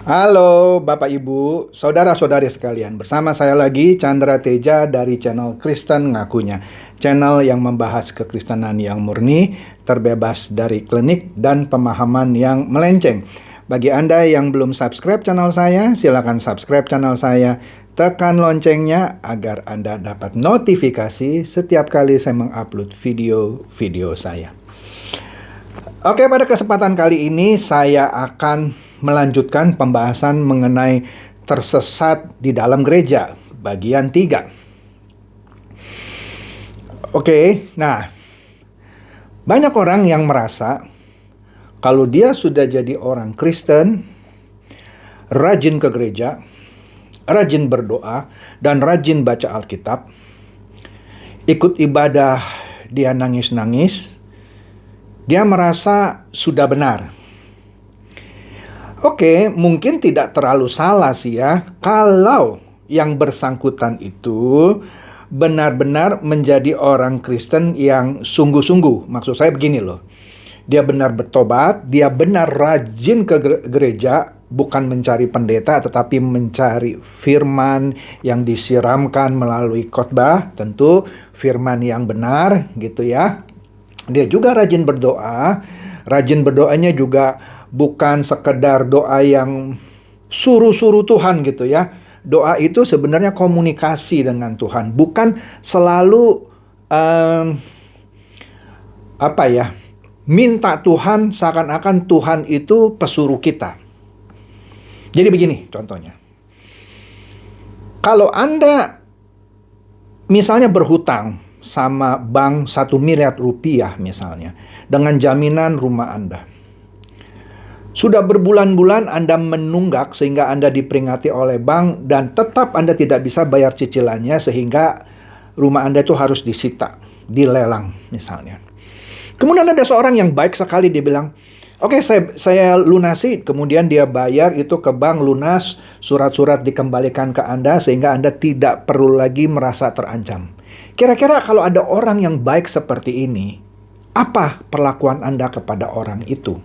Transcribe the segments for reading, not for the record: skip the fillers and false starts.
Halo Bapak Ibu, saudara-saudari sekalian. Bersama saya lagi Chandra Teja dari channel Kristen Ngakunya. Channel yang membahas kekristenan yang murni, terbebas dari klinik dan pemahaman yang melenceng. Bagi Anda yang belum subscribe channel saya, silakan subscribe channel saya. Tekan loncengnya agar Anda dapat notifikasi setiap kali saya mengupload video-video saya. Oke, pada kesempatan kali ini saya akan melanjutkan pembahasan mengenai tersesat di dalam gereja, bagian 3. Oke, nah, banyak orang yang merasa kalau dia sudah jadi orang Kristen, rajin ke gereja, rajin berdoa, dan rajin baca Alkitab, ikut ibadah, dia nangis-nangis, dia merasa sudah benar. Oke, mungkin tidak terlalu salah sih ya, kalau yang bersangkutan itu benar-benar menjadi orang Kristen yang sungguh-sungguh. Maksud saya begini loh, dia benar bertobat, dia benar rajin ke gereja, bukan mencari pendeta, tetapi mencari firman yang disiramkan melalui khotbah, tentu firman yang benar gitu ya. Dia juga rajin berdoa. Rajin berdoanya juga bukan sekedar doa yang suruh-suruh Tuhan gitu ya. Doa itu sebenarnya komunikasi dengan Tuhan, bukan selalu minta Tuhan seakan-akan Tuhan itu pesuruh kita. Jadi begini contohnya. Kalau Anda misalnya berhutang sama bank 1 miliar rupiah misalnya, dengan jaminan rumah Anda. Sudah berbulan-bulan Anda menunggak sehingga Anda diperingati oleh bank dan tetap Anda tidak bisa bayar cicilannya sehingga rumah Anda itu harus disita, dilelang misalnya. Kemudian ada seorang yang baik sekali, dia bilang, oke, saya lunasi, kemudian dia bayar itu ke bank lunas, surat-surat dikembalikan ke Anda sehingga Anda tidak perlu lagi merasa terancam. Kira-kira kalau ada orang yang baik seperti ini, apa perlakuan Anda kepada orang itu?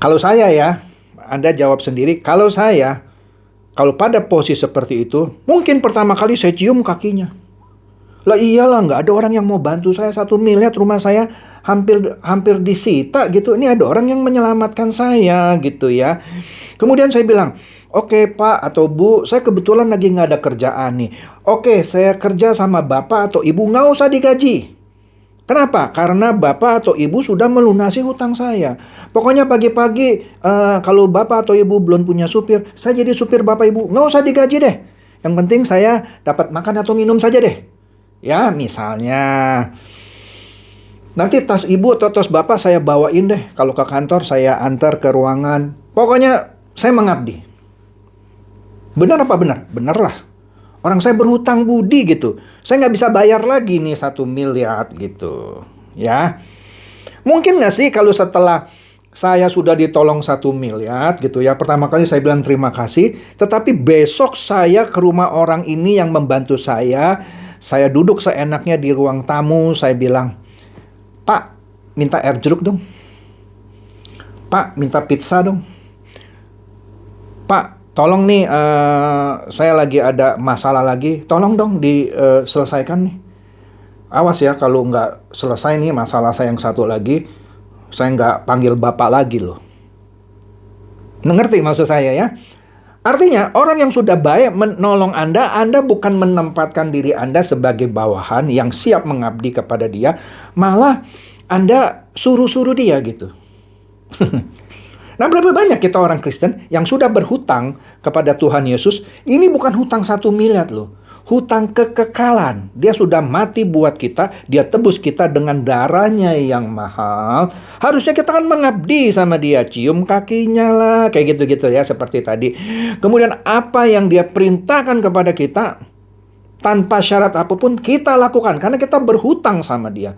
Kalau saya ya, Anda jawab sendiri, kalau pada posisi seperti itu, mungkin pertama kali saya cium kakinya. Lah iyalah, nggak ada orang yang mau bantu saya, 1 miliar rumah saya hampir disita gitu. Ini ada orang yang menyelamatkan saya gitu ya. Kemudian saya bilang, oke Pak atau Bu, saya kebetulan lagi nggak ada kerjaan nih. Oke, saya kerja sama Bapak atau Ibu, nggak usah digaji. Kenapa? Karena Bapak atau Ibu sudah melunasi hutang saya. Pokoknya pagi-pagi kalau Bapak atau Ibu belum punya supir, saya jadi supir Bapak Ibu. Nggak usah digaji deh. Yang penting saya dapat makan atau minum saja deh. Ya, misalnya. Nanti tas Ibu atau tas Bapak saya bawain deh. Kalau ke kantor saya antar ke ruangan. Pokoknya saya mengabdi. Benar apa benar? Benar lah. Orang saya berhutang budi gitu. Saya nggak bisa bayar lagi nih 1 miliar gitu. Ya. Mungkin nggak sih kalau setelah saya sudah ditolong 1 miliar gitu ya. Pertama kali saya bilang terima kasih. Tetapi besok saya ke rumah orang ini yang membantu saya. Saya duduk seenaknya di ruang tamu. Saya bilang, Pak, minta air jeruk dong. Pak, minta pizza dong. Pak, tolong nih, saya lagi ada masalah lagi. Tolong dong diselesaikan nih. Awas ya, kalau nggak selesai nih masalah saya yang satu lagi, saya nggak panggil Bapak lagi loh. Ngerti maksud saya ya? Artinya, orang yang sudah baik menolong Anda bukan menempatkan diri Anda sebagai bawahan yang siap mengabdi kepada dia, malah Anda suruh-suruh dia gitu. Nah, berapa banyak kita orang Kristen yang sudah berhutang kepada Tuhan Yesus, ini bukan hutang 1 miliar loh. Hutang kekekalan. Dia sudah mati buat kita, dia tebus kita dengan darahnya yang mahal. Harusnya kita kan mengabdi sama dia, cium kakinya lah, kayak gitu-gitu ya, seperti tadi. Kemudian apa yang dia perintahkan kepada kita, tanpa syarat apapun kita lakukan, karena kita berhutang sama dia.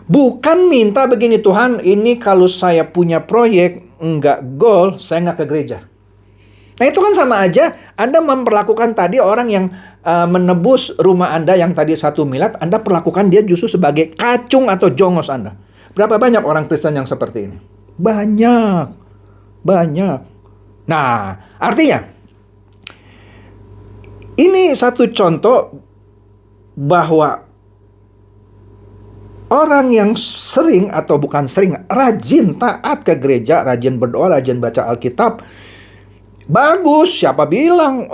Bukan minta begini, Tuhan, ini kalau saya punya proyek, nggak goal, saya nggak ke gereja. Nah itu kan sama aja, Anda memperlakukan tadi orang yang menebus rumah Anda yang tadi 1 miliar, Anda perlakukan dia justru sebagai kacung atau jongos Anda. Berapa banyak orang Kristen yang seperti ini? Banyak. Nah, artinya ini satu contoh bahwa orang yang sering atau bukan sering, rajin taat ke gereja, rajin berdoa, rajin baca Alkitab, bagus. Siapa bilang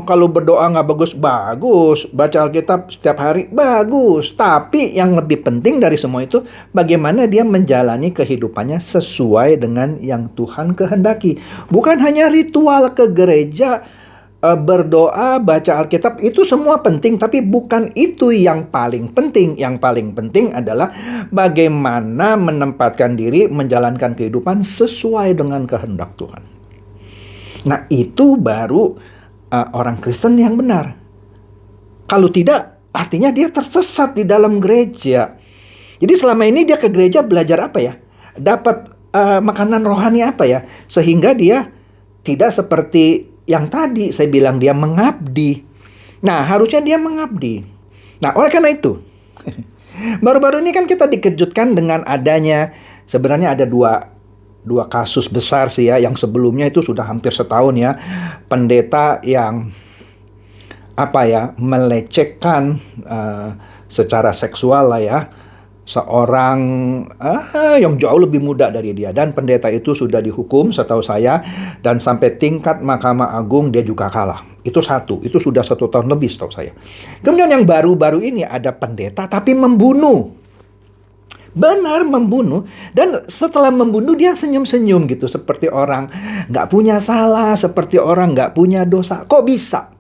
kalau berdoa nggak bagus? Bagus. Baca Alkitab setiap hari? Bagus. Tapi yang lebih penting dari semua itu, bagaimana dia menjalani kehidupannya sesuai dengan yang Tuhan kehendaki. Bukan hanya ritual ke gereja, berdoa, baca Alkitab, itu semua penting, tapi bukan itu yang paling penting. Yang paling penting adalah bagaimana menempatkan diri, menjalankan kehidupan sesuai dengan kehendak Tuhan. Nah, itu baru orang Kristen yang benar. Kalau tidak, artinya dia tersesat di dalam gereja. Jadi selama ini dia ke gereja belajar apa ya? Dapat makanan rohani apa ya? Sehingga dia tidak seperti yang tadi saya bilang, dia mengabdi. Nah, harusnya dia mengabdi. Nah, oleh karena itu, baru-baru ini kan kita dikejutkan dengan adanya, sebenarnya ada dua kasus besar sih ya. Yang sebelumnya itu sudah hampir setahun ya. Pendeta yang melecehkan secara seksual lah ya, seorang yang jauh lebih muda dari dia. Dan pendeta itu sudah dihukum setahu saya, dan sampai tingkat Mahkamah Agung dia juga kalah. Itu sudah 1 tahun lebih setahu saya. Kemudian yang baru-baru ini ada pendeta tapi membunuh. Benar, membunuh. Dan setelah membunuh dia senyum-senyum gitu, seperti orang nggak punya salah, seperti orang nggak punya dosa. Kok bisa?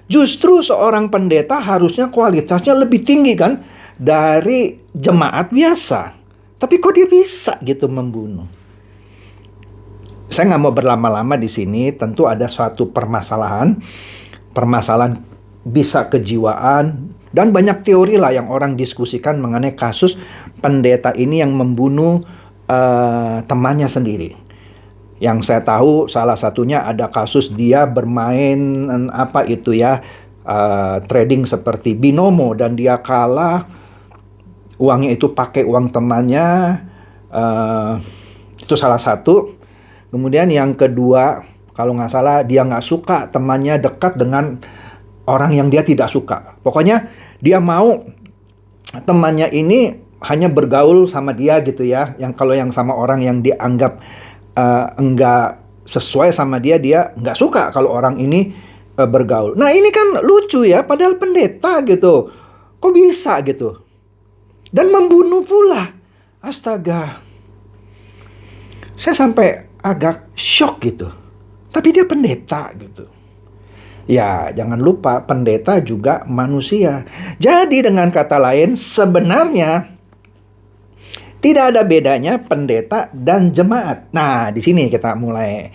Justru seorang pendeta harusnya kualitasnya lebih tinggi kan dari jemaat biasa. Tapi kok dia bisa gitu membunuh? Saya nggak mau berlama-lama di sini. Tentu ada suatu permasalahan bisa kejiwaan, dan banyak teori lah yang orang diskusikan mengenai kasus pendeta ini yang membunuh temannya sendiri. Yang saya tahu salah satunya ada kasus dia bermain trading seperti binomo, dan dia kalah. Uangnya itu pakai uang temannya. Itu salah satu. Kemudian yang kedua, kalau nggak salah dia nggak suka temannya dekat dengan orang yang dia tidak suka. Pokoknya dia mau temannya ini hanya bergaul sama dia gitu ya. Kalau yang sama orang yang dianggap enggak sesuai sama dia nggak suka kalau orang ini bergaul. Nah, ini kan lucu ya, padahal pendeta gitu. Kok bisa gitu? Dan membunuh pula. Astaga. Saya sampai agak shock gitu. Tapi dia pendeta gitu. Ya, jangan lupa pendeta juga manusia. Jadi dengan kata lain, sebenarnya tidak ada bedanya pendeta dan jemaat. Nah, di sini kita mulai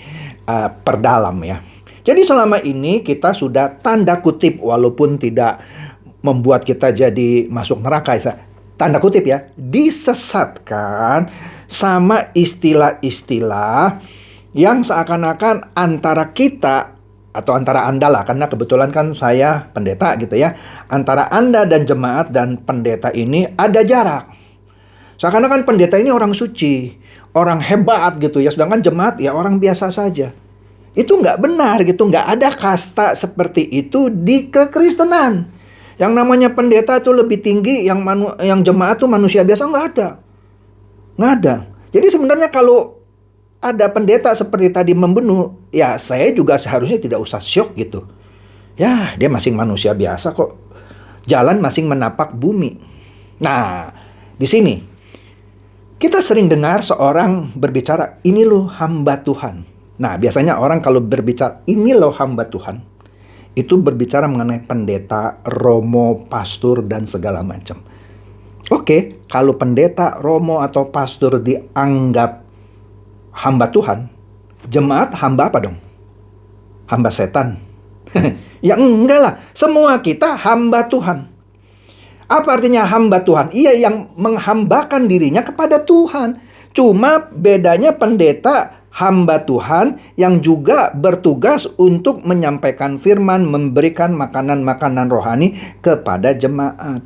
perdalam ya. Jadi selama ini kita sudah tanda kutip, walaupun tidak membuat kita jadi masuk neraka, tanda kutip ya, disesatkan sama istilah-istilah yang seakan-akan antara kita atau antara Anda lah, karena kebetulan kan saya pendeta gitu ya, antara Anda dan jemaat dan pendeta ini ada jarak. Seakan-akan pendeta ini orang suci, orang hebat gitu ya, sedangkan jemaat ya orang biasa saja. Itu nggak benar gitu, nggak ada kasta seperti itu di kekristenan. Yang namanya pendeta itu lebih tinggi, yang jemaat tuh manusia biasa, nggak ada. Jadi sebenarnya kalau ada pendeta seperti tadi membunuh, ya saya juga seharusnya tidak usah syok gitu. Ya, dia masih manusia biasa kok. Jalan masih menapak bumi. Nah, di sini kita sering dengar seorang berbicara, ini loh hamba Tuhan. Nah, biasanya orang kalau berbicara, ini loh hamba Tuhan, itu berbicara mengenai pendeta, romo, pastor, dan segala macam. Oke, kalau pendeta, romo, atau pastor dianggap hamba Tuhan, jemaat hamba apa dong? Hamba setan? Ya enggak lah, semua kita hamba Tuhan. Apa artinya hamba Tuhan? Ia yang menghambakan dirinya kepada Tuhan. Cuma bedanya pendeta hamba Tuhan yang juga bertugas untuk menyampaikan firman, memberikan makanan-makanan rohani kepada jemaat.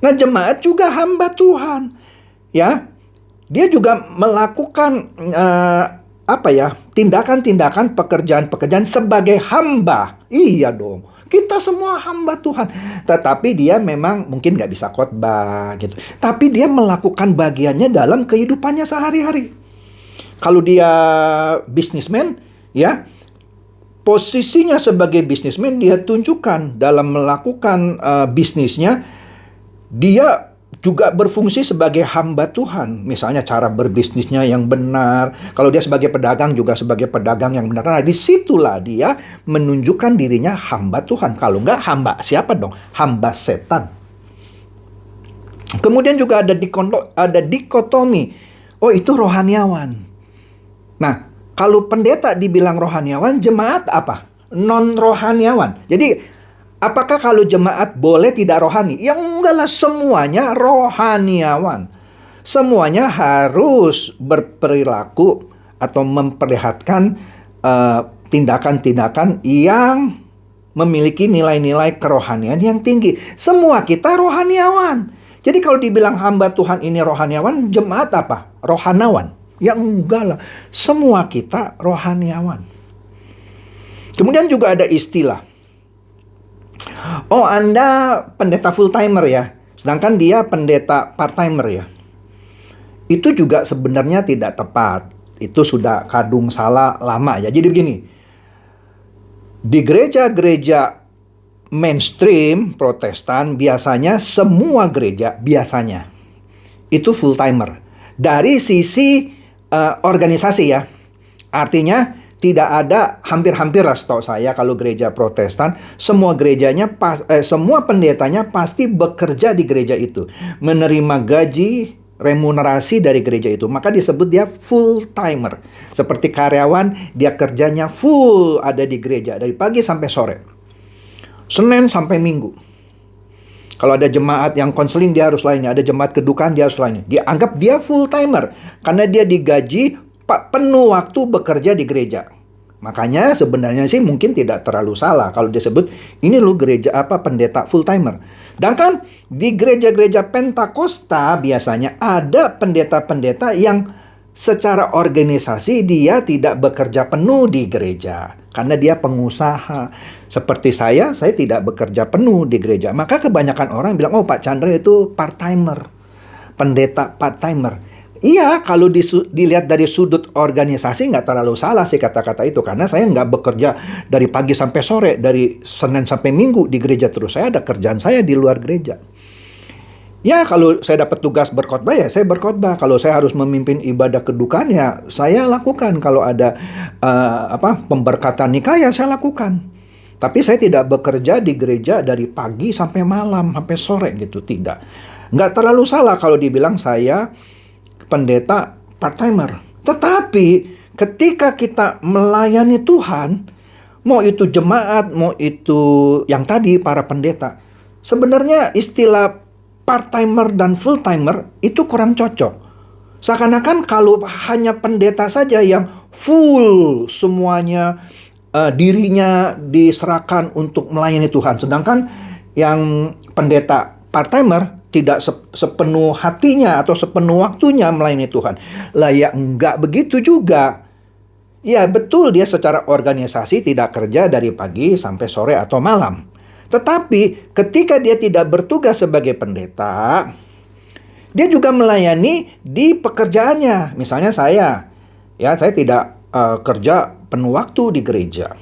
Nah, jemaat juga hamba Tuhan. Ya, dia juga melakukan tindakan-tindakan, pekerjaan-pekerjaan sebagai hamba. Iya dong. Kita semua hamba Tuhan. Tetapi dia memang mungkin nggak bisa khotbah gitu. Tapi dia melakukan bagiannya dalam kehidupannya sehari-hari. Kalau dia bisnismen, ya, posisinya sebagai bisnismen dia tunjukkan dalam melakukan bisnisnya. Dia juga berfungsi sebagai hamba Tuhan. Misalnya cara berbisnisnya yang benar. Kalau dia sebagai pedagang juga sebagai pedagang yang benar. Nah, disitulah dia menunjukkan dirinya hamba Tuhan. Kalau enggak, hamba siapa dong? Hamba setan. Kemudian juga ada dikotomi. Oh, itu rohaniawan. Nah, kalau pendeta dibilang rohaniawan, jemaat apa? Non-rohaniawan. Jadi, apakah kalau jemaat boleh tidak rohani? Ya enggak lah, semuanya rohaniawan. Semuanya harus berperilaku atau memperlihatkan tindakan-tindakan yang memiliki nilai-nilai kerohanian yang tinggi. Semua kita rohaniawan. Jadi kalau dibilang hamba Tuhan ini rohaniawan, jemaat apa? Rohanawan. Ya enggak lah, semua kita rohaniawan. Kemudian juga ada istilah. Oh, Anda pendeta full timer ya, sedangkan dia pendeta part timer ya. Itu juga sebenarnya tidak tepat. Itu sudah kadung salah lama ya. Jadi begini, di gereja-gereja mainstream Protestan biasanya semua gereja biasanya itu full timer. Dari sisi organisasi ya, artinya tidak ada, hampir-hampir lah setahu saya kalau gereja Protestan, semua gerejanya semua pendetanya pasti bekerja di gereja itu, menerima gaji, remunerasi dari gereja itu. Maka disebut dia full timer. Seperti karyawan, dia kerjanya full ada di gereja dari pagi sampai sore. Senin sampai Minggu. Kalau ada jemaat yang konseling dia harus lainnya, ada jemaat kedukaan dia harus lainnya. Dianggap dia full timer karena dia digaji penuh waktu bekerja di gereja. Makanya sebenarnya sih mungkin tidak terlalu salah kalau dia sebut ini loh gereja pendeta full timer. Sedangkan di gereja-gereja Pentakosta biasanya ada pendeta-pendeta yang secara organisasi dia tidak bekerja penuh di gereja karena dia pengusaha. Seperti saya tidak bekerja penuh di gereja. Maka kebanyakan orang bilang, oh Pak Chandra itu part timer, pendeta part timer. Iya, kalau dilihat dari sudut organisasi nggak terlalu salah sih kata-kata itu. Karena saya nggak bekerja dari pagi sampai sore, dari Senin sampai Minggu di gereja terus. Saya ada kerjaan saya di luar gereja. Ya, kalau saya dapat tugas berkhotbah ya saya berkhotbah. Kalau saya harus memimpin ibadah kedukaan ya saya lakukan. Kalau ada pemberkatan nikah ya saya lakukan. Tapi saya tidak bekerja di gereja dari pagi sampai malam, sampai sore gitu. Tidak. Nggak terlalu salah kalau dibilang saya pendeta part-timer. Tetapi ketika kita melayani Tuhan, mau itu jemaat, mau itu yang tadi para pendeta, sebenarnya istilah part-timer dan full-timer itu kurang cocok. Seakan-akan kalau hanya pendeta saja yang full semuanya dirinya diserahkan untuk melayani Tuhan. Sedangkan yang pendeta part-timer tidak sepenuh hatinya atau sepenuh waktunya melayani Tuhan. Lah ya enggak begitu juga. Ya betul dia secara organisasi tidak kerja dari pagi sampai sore atau malam. Tetapi ketika dia tidak bertugas sebagai pendeta, dia juga melayani di pekerjaannya. Misalnya saya tidak kerja penuh waktu di gereja.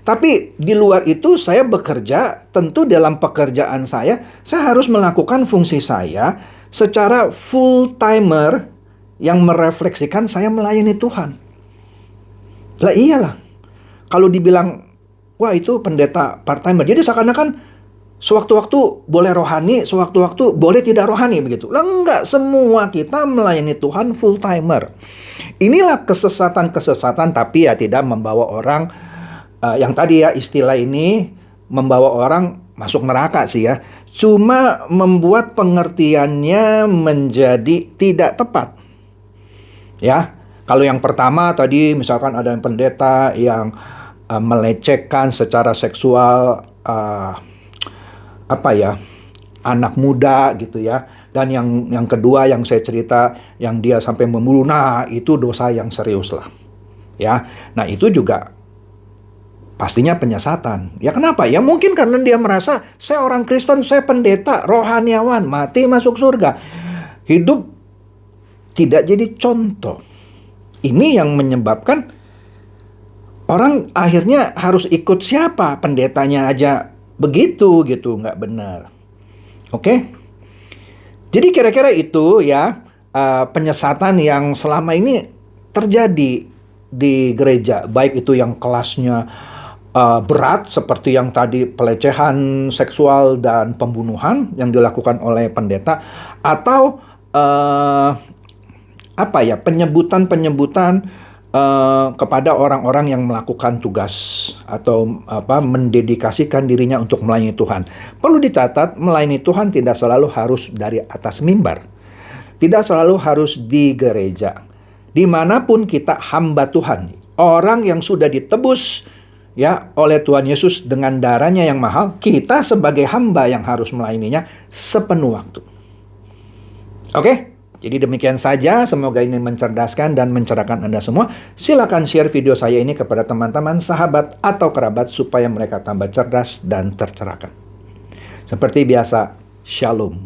Tapi di luar itu saya bekerja, tentu dalam pekerjaan saya harus melakukan fungsi saya secara full timer yang merefleksikan saya melayani Tuhan. Lah iyalah, kalau dibilang, wah itu pendeta part timer, jadi seakan-akan sewaktu-waktu boleh rohani, sewaktu-waktu boleh tidak rohani begitu. Lah enggak, semua kita melayani Tuhan full timer. Inilah kesesatan-kesesatan, tapi ya tidak membawa orang yang tadi ya istilah ini membawa orang masuk neraka sih ya. Cuma membuat pengertiannya menjadi tidak tepat. Ya, kalau yang pertama tadi misalkan ada yang pendeta yang melecehkan secara seksual anak muda gitu ya. Dan yang kedua yang saya cerita yang dia sampai membunuh, nah itu dosa yang serius lah. Ya, nah itu juga pastinya penyesatan. Ya kenapa? Ya mungkin karena dia merasa, saya orang Kristen, saya pendeta, rohaniawan, mati masuk surga. Hidup tidak jadi contoh. Ini yang menyebabkan orang akhirnya harus ikut siapa? Pendetanya aja begitu gitu, nggak benar. Oke? Jadi kira-kira itu ya penyesatan yang selama ini terjadi di gereja, baik itu yang kelasnya berat seperti yang tadi pelecehan seksual dan pembunuhan yang dilakukan oleh pendeta, atau apa ya, penyebutan-penyebutan kepada orang-orang yang melakukan tugas atau apa mendedikasikan dirinya untuk melayani Tuhan. Perlu dicatat, melayani Tuhan tidak selalu harus dari atas mimbar. Tidak selalu harus di gereja. Dimanapun kita hamba Tuhan, orang yang sudah ditebus ya oleh Tuhan Yesus dengan darahnya yang mahal, kita sebagai hamba yang harus melayaninya sepenuh waktu. Oke? Jadi demikian saja, semoga ini mencerdaskan dan mencerahkan Anda semua. Silakan share video saya ini kepada teman-teman, sahabat, atau kerabat supaya mereka tambah cerdas dan tercerahkan. Seperti biasa, Shalom.